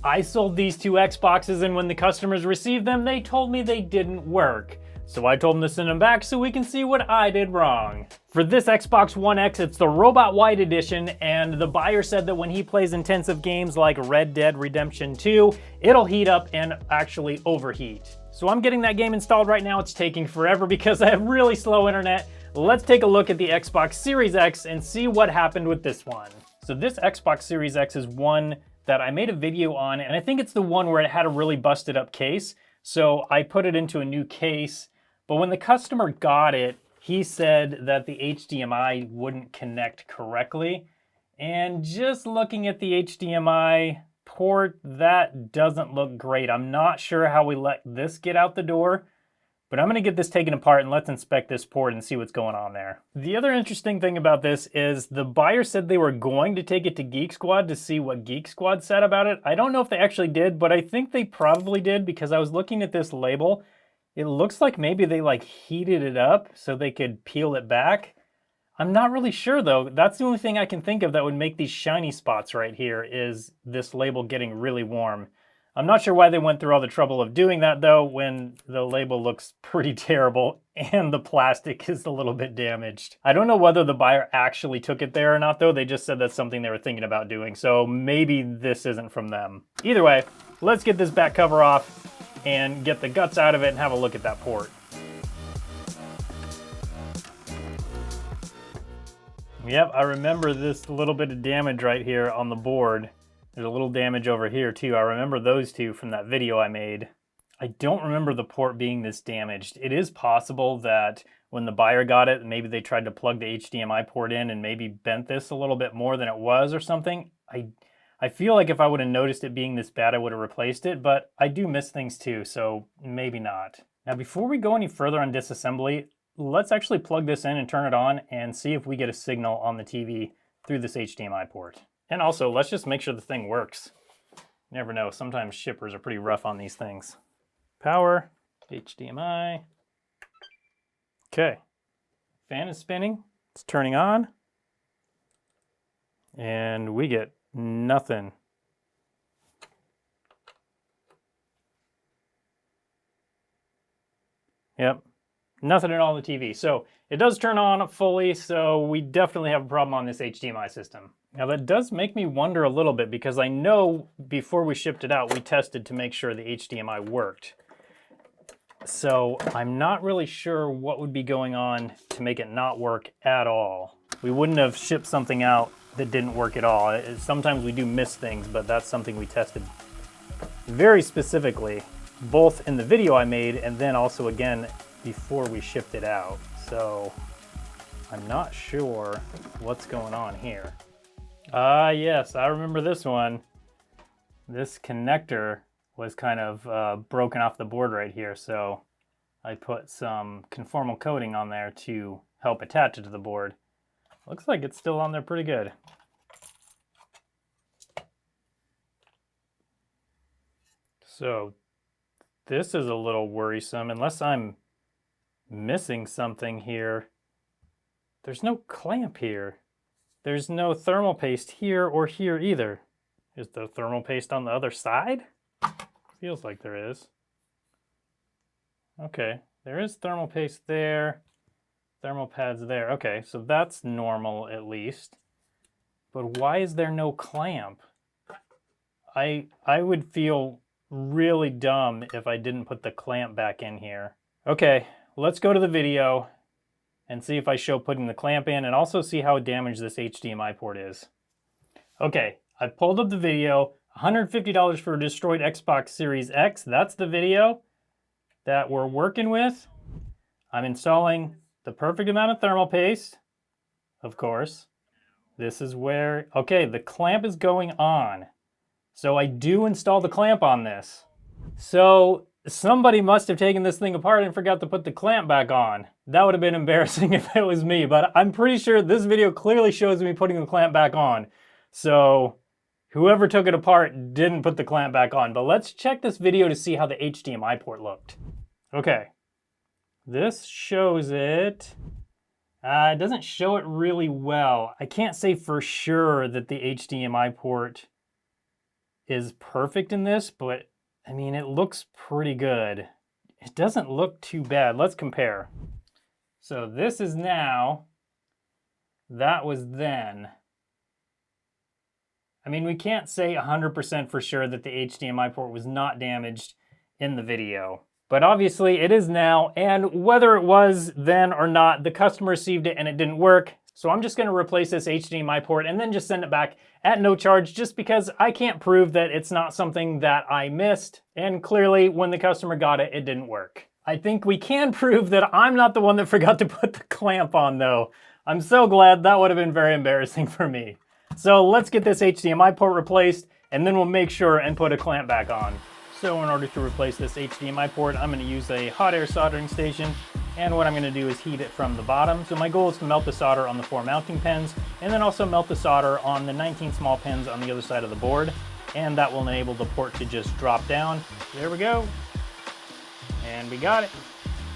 I sold these two Xboxes, and when the customers received them, they told me they didn't work. So I told them to send them back so we can see what I did wrong. For this Xbox One X, it's the Robot White Edition, and the buyer said that when he plays intensive games like Red Dead Redemption 2, it'll heat up and actually overheat. So I'm getting that game installed right now. It's taking forever because I have really slow internet. Let's take a look at the Xbox Series X and see what happened with this one. So this Xbox Series X is one that I made a video on, and I think it's the one where it had a really busted up case. So I put it into a new case. But when the customer got it, he said that the HDMI wouldn't connect correctly. And just looking at the HDMI port, that doesn't look great. I'm not sure how we let this get out the door, but I'm gonna get this taken apart and let's inspect this port and see what's going on there. The other interesting thing about this is the buyer said they were going to take it to Geek Squad to see what Geek Squad said about it. I don't know if they actually did, but I think they probably did because I was looking at this label. It looks like maybe they like heated it up so they could peel it back. I'm not really sure though. That's the only thing I can think of that would make these shiny spots right here is this label getting really warm. I'm not sure why they went through all the trouble of doing that though when the label looks pretty terrible and the plastic is a little bit damaged. I don't know whether the buyer actually took it there or not though. They just said that's something they were thinking about doing. So maybe this isn't from them. Either way, let's get this back cover off and get the guts out of it and have a look at that port. Yep, I remember this little bit of damage right here on the board. There's a little damage over here too. I remember those two from that video I made. I don't remember the port being this damaged. It is possible that when the buyer got it, maybe they tried to plug the HDMI port in and maybe bent this a little bit more than it was or something. I feel like if I would have noticed it being this bad, I would have replaced it, but I do miss things too, so maybe not. Now, before we go any further on disassembly, let's actually plug this in and turn it on and see if we get a signal on the TV through this HDMI port. And also, let's just make sure the thing works. You never know, sometimes shippers are pretty rough on these things. Power, HDMI. Okay, fan is spinning, it's turning on, and we get nothing. Yep, nothing at all on the TV. So it does turn on fully, so we definitely have a problem on this HDMI system. Now that does make me wonder a little bit because I know before we shipped it out, we tested to make sure the HDMI worked. So I'm not really sure what would be going on to make it not work at all. We wouldn't have shipped something out that didn't work at all. Sometimes we do miss things, but that's something we tested very specifically, both in the video I made and then also again before we shipped it out. So I'm not sure what's going on here. Yes, I remember this one. This connector was kind of broken off the board right here, so I put some conformal coating on there to help attach it to the board. Looks like it's still on there pretty good. So this is a little worrisome, unless I'm missing something here. There's no clamp here. There's no thermal paste here or here either. Is the thermal paste on the other side? Feels like there is. Okay, there is thermal paste there. Thermal pads there. Okay, so that's normal at least. But why is there no clamp? I would feel really dumb if I didn't put the clamp back in here. Okay, let's go to the video and see if I show putting the clamp in and also see how damaged this HDMI port is. Okay, I pulled up the video. $150 for a destroyed Xbox Series X. That's the video that we're working with. I'm installing the perfect amount of thermal paste, of course. This is where, okay, the clamp is going on. So I do install the clamp on this. So somebody must have taken this thing apart and forgot to put the clamp back on. That would have been embarrassing if it was me, but I'm pretty sure this video clearly shows me putting the clamp back on. So whoever took it apart didn't put the clamp back on. But let's check this video to see how the HDMI port looked. Okay, this shows it. It doesn't show it really well. I can't say for sure that the HDMI port is perfect in this, but I mean, it looks pretty good. It doesn't look too bad. Let's compare. So this is now, that was then. I mean, we can't say 100% for sure that the HDMI port was not damaged in the video. But obviously it is now, and whether it was then or not, the customer received it and it didn't work. So I'm just gonna replace this HDMI port and then just send it back at no charge, just because I can't prove that it's not something that I missed. And clearly when the customer got it, it didn't work. I think we can prove that I'm not the one that forgot to put the clamp on though. I'm so glad. That would have been very embarrassing for me. So let's get this HDMI port replaced, and then we'll make sure and put a clamp back on. So in order to replace this HDMI port, I'm going to use a hot air soldering station, and what I'm going to do is heat it from the bottom. So my goal is to melt the solder on the 4 mounting pins, and then also melt the solder on the 19 small pins on the other side of the board, and that will enable the port to just drop down. There we go. And we got it.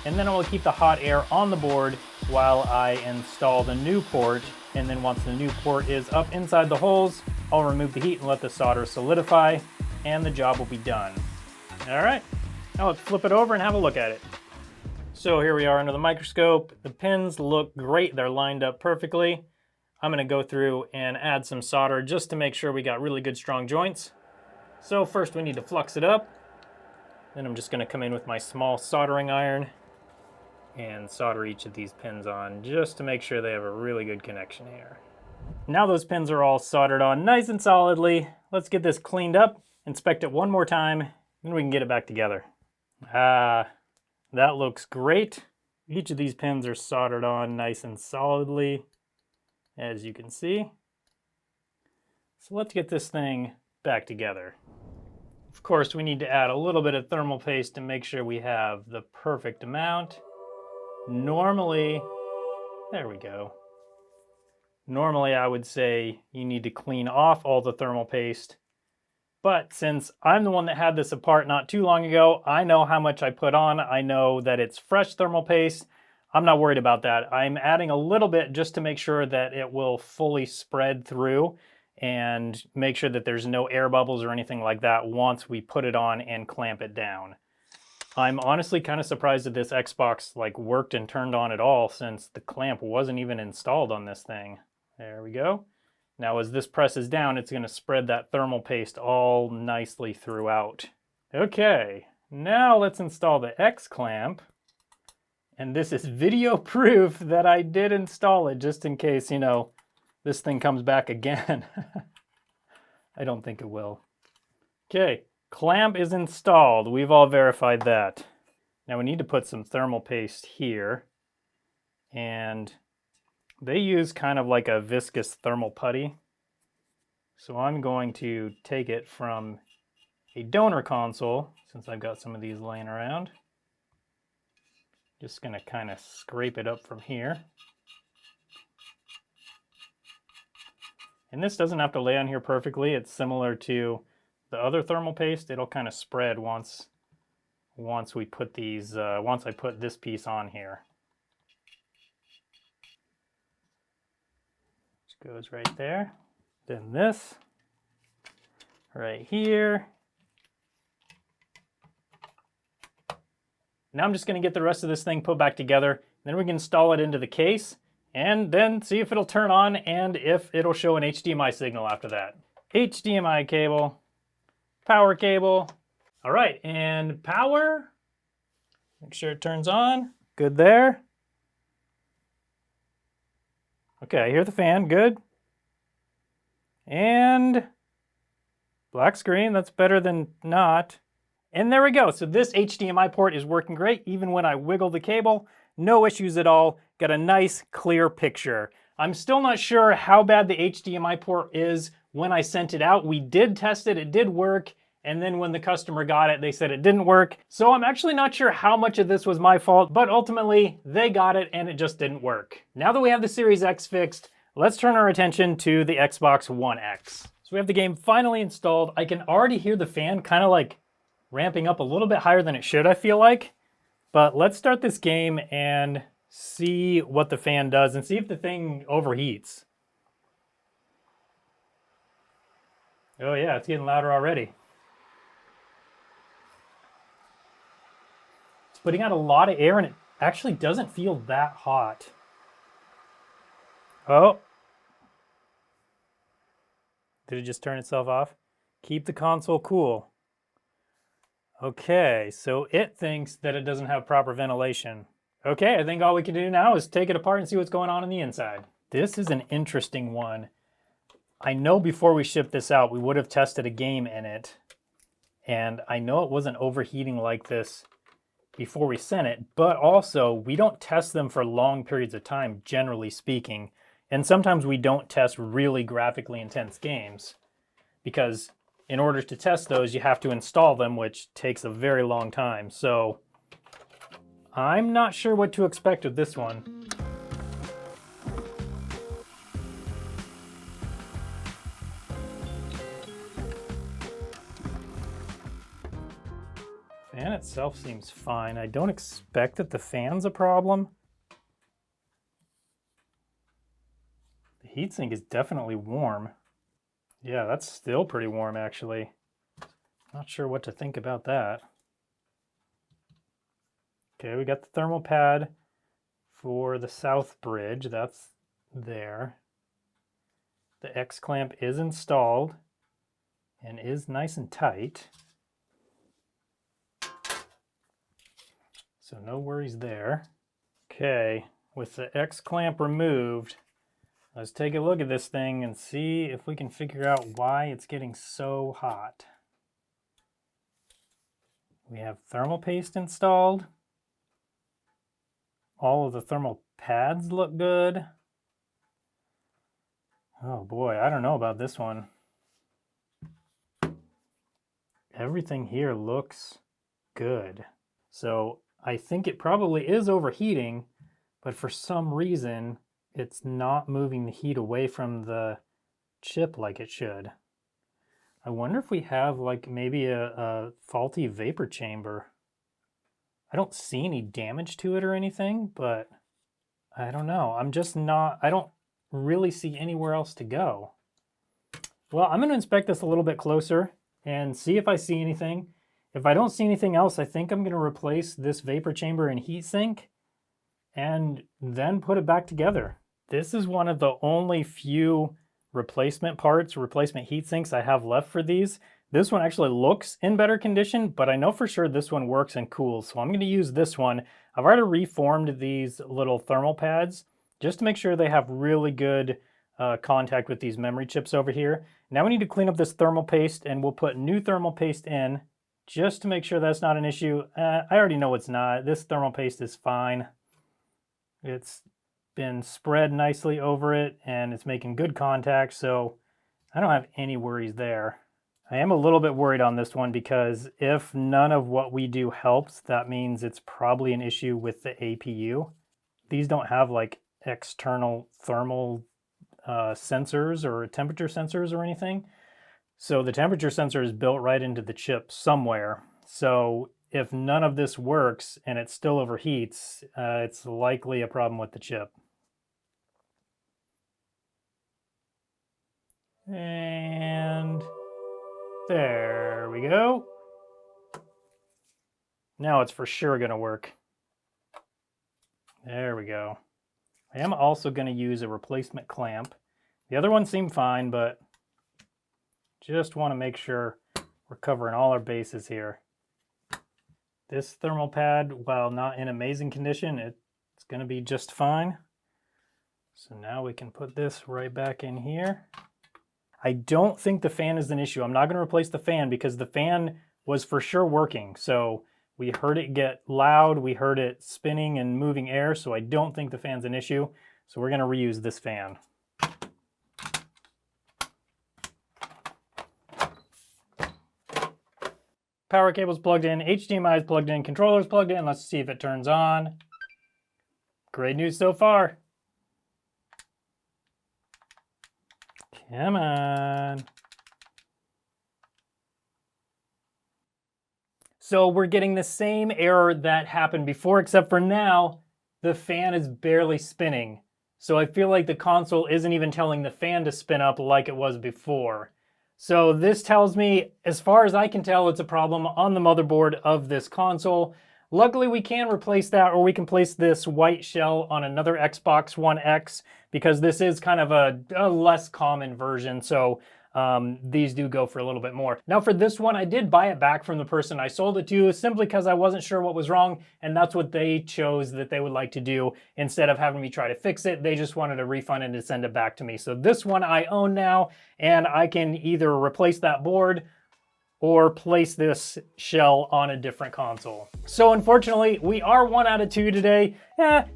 And then I will keep the hot air on the board while I install the new port. And then once the new port is up inside the holes, I'll remove the heat and let the solder solidify, and the job will be done. All right, now let's flip it over and have a look at it. So here we are under the microscope. The pins look great. They're lined up perfectly. I'm gonna go through and add some solder just to make sure we got really good strong joints. So first we need to flux it up. Then I'm just gonna come in with my small soldering iron and solder each of these pins on just to make sure they have a really good connection here. Now those pins are all soldered on nice and solidly. Let's get this cleaned up, inspect it one more time, then we can get it back together. That looks great. Each of these pins are soldered on nice and solidly, as you can see. So let's get this thing back together. Of course, we need to add a little bit of thermal paste to make sure we have the perfect amount. Normally, there we go. Normally I would say you need to clean off all the thermal paste, but since I'm the one that had this apart not too long ago, I know how much I put on. I know that it's fresh thermal paste. I'm not worried about that. I'm adding a little bit just to make sure that it will fully spread through and make sure that there's no air bubbles or anything like that once we put it on and clamp it down. I'm honestly kind of surprised that this Xbox worked and turned on at all, since the clamp wasn't even installed on this thing. There we go. Now as this presses down, it's going to spread that thermal paste all nicely throughout. Okay, now let's install the X clamp. And this is video proof that I did install it, just in case, you know, this thing comes back again. I don't think it will. Okay. Clamp is installed. We've all verified that. Now we need to put some thermal paste here. And they use kind of like a viscous thermal putty. So I'm going to take it from a donor console, since I've got some of these laying around. Just gonna kind of scrape it up from here. And this doesn't have to lay on here perfectly. It's similar to the other thermal paste. It'll kind of spread once we put these, once I put this piece on here. Which goes right there. Then this, right here. Now I'm just gonna get the rest of this thing put back together. Then we can install it into the case and then see if it'll turn on and if it'll show an HDMI signal after that. HDMI cable. Power cable. All right, and power. Make sure it turns on. Good there. Okay, I hear the fan, good. And black screen, that's better than not. And there we go. So this HDMI port is working great. Even when I wiggle the cable, no issues at all. Got a nice clear picture. I'm still not sure how bad the HDMI port is when I sent it out. We did test it, it did work. And then when the customer got it, they said it didn't work. So I'm actually not sure how much of this was my fault, but ultimately they got it and it just didn't work. Now that we have the Series X fixed, let's turn our attention to the Xbox One X. So we have the game finally installed. I can already hear the fan kind of like ramping up a little bit higher than it should, I feel like. But let's start this game and see what the fan does and see if the thing overheats. Oh yeah, it's getting louder already. It's putting out a lot of air and it actually doesn't feel that hot. Oh. Did it just turn itself off? Keep the console cool. Okay, so it thinks that it doesn't have proper ventilation. Okay, I think all we can do now is take it apart and see what's going on the inside. This is an interesting one. I know before we shipped this out, we would have tested a game in it. And I know it wasn't overheating like this before we sent it, but also we don't test them for long periods of time, generally speaking. And sometimes we don't test really graphically intense games because in order to test those, you have to install them, which takes a very long time. So I'm not sure what to expect with this one. Fan itself seems fine. I don't expect that the fan's a problem. The heatsink is definitely warm. Yeah, that's still pretty warm actually. Not sure what to think about that. Okay, we got the thermal pad for the south bridge. That's there. The X clamp is installed and is nice and tight. So no worries there. Okay, with the X clamp removed, let's take a look at this thing and see if we can figure out why it's getting so hot. We have thermal paste installed. All of the thermal pads look good. Oh boy, I don't know about this one. Everything here looks good. So I think it probably is overheating, but for some reason, it's not moving the heat away from the chip like it should. I wonder if we have like maybe a faulty vapor chamber. I don't see any damage to it or anything, but I don't know. I don't really see anywhere else to go. Well, I'm going to inspect this a little bit closer and see if I see anything. If I don't see anything else, I think I'm going to replace this vapor chamber and heatsink and then put it back together. This is one of the only few replacement heatsinks I have left for these. This one actually looks in better condition, but I know for sure this one works and cools, so I'm going to use this one. I've already reformed these little thermal pads just to make sure they have really good contact with these memory chips over here. Now we need to clean up this thermal paste, and we'll put new thermal paste in just to make sure that's not an issue. I already know it's not. This thermal paste is fine. It's been spread nicely over it and it's making good contact, so I don't have any worries there. I am a little bit worried on this one because if none of what we do helps, that means it's probably an issue with the APU. These don't have like external thermal sensors or temperature sensors or anything. So the temperature sensor is built right into the chip somewhere. So if none of this works and it still overheats, it's likely a problem with the chip. And there we go. Now it's for sure going to work. There we go. I am also going to use a replacement clamp. The other one seemed fine, but just want to make sure we're covering all our bases here. This thermal pad, while not in amazing condition, it's going to be just fine. So now we can put this right back in here. I don't think the fan is an issue. I'm not going to replace the fan because the fan was for sure working. So we heard it get loud, we heard it spinning and moving air, so I don't think the fan's an issue. So we're going to reuse this fan. Power cable's plugged in, HDMI is plugged in, controller's plugged in. Let's see if it turns on. Great news so far. Come on. So we're getting the same error that happened before, except for now, the fan is barely spinning. So I feel like the console isn't even telling the fan to spin up like it was before. So this tells me, as far as I can tell, it's a problem on the motherboard of this console. Luckily, we can replace that, or we can place this white shell on another Xbox One X, because this is kind of a less common version, so these do go for a little bit more. Now for this one, I did buy it back from the person I sold it to, simply because I wasn't sure what was wrong, and that's what they chose that they would like to do. Instead of having me try to fix it, they just wanted a refund and to send it back to me. So this one I own now, and I can either replace that board or place this shell on a different console. So unfortunately, we are 1 out of 2 today.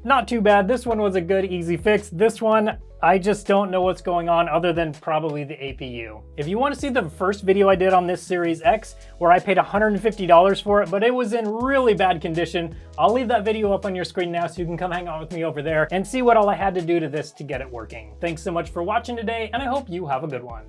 Not too bad. This one was a good, easy fix. This one, I just don't know what's going on other than probably the APU. If you want to see the first video I did on this Series X, where I paid $150 for it, but it was in really bad condition, I'll leave that video up on your screen now so you can come hang out with me over there and see what all I had to do to this to get it working. Thanks so much for watching today, and I hope you have a good one.